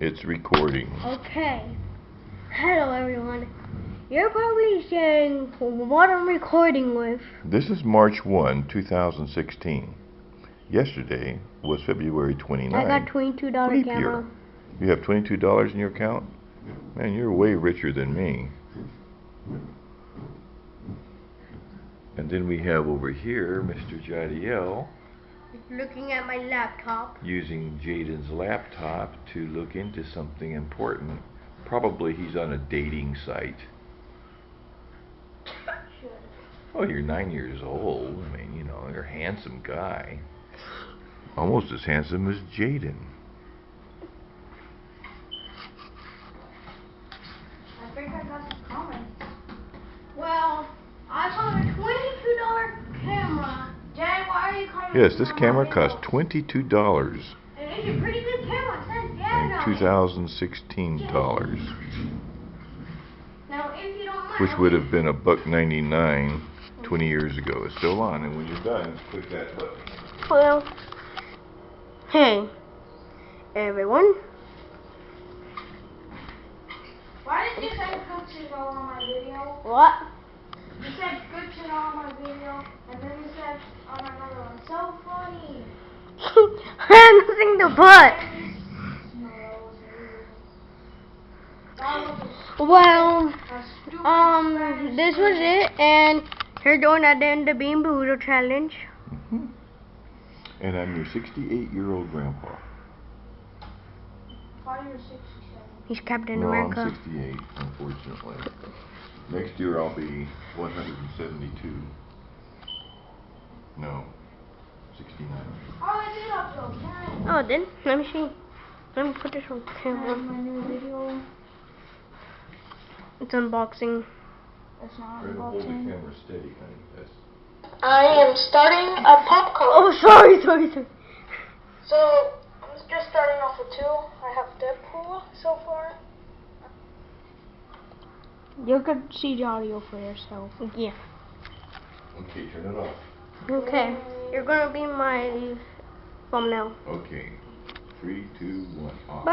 It's recording. Okay. Hello everyone. You're probably saying what I'm recording with. This is March 1, 2016. Yesterday was February 29. I got $22 Leap camera. year. You have $22 in your account? Man, you're way richer than me. And then we have over here Mr. Jadiel Looking at my laptop. using Jaden's laptop to look into something important. Probably he's on a dating site. Oh, you're 9 years old. I mean, you know, you're a handsome guy. Almost as handsome as Jaden. I think I got some comments. Well, I bought a $22 camera. Dad, why are you commenting? Yes, this camera cost $22 And it's a pretty good camera. It says Dad in on it. 2016 dollars, Now, if you don't mind, which would have been $1.99 20 years ago. It's still on, and when you're done, click that button. Well, hey, everyone. Why did you say good to know on my video? What? You said good to know on my video, and then you said on another one. So funny. I have nothing to put. Well, this was it, and you're doing at the end of Bean Boodle challenge. And I'm your 68-year-old grandpa. Why are you 67? He's Captain No, America. I'm 68, unfortunately. Next year I'll be 172. No, 69. Oh, I did upload. Dad. Oh, then let me see. Let me put this on camera. My new video. It's unboxing. That's not Try to hold the unboxing. camera steady, honey. That's I am starting a popcorn. Oh, sorry. So, I'm just starting off with two. I have Deadpool so far. You could see the audio for yourself. Yeah. okay. Turn it off. Okay. You're gonna be my thumbnail. Okay. 3, 2, 1. Off. Bye.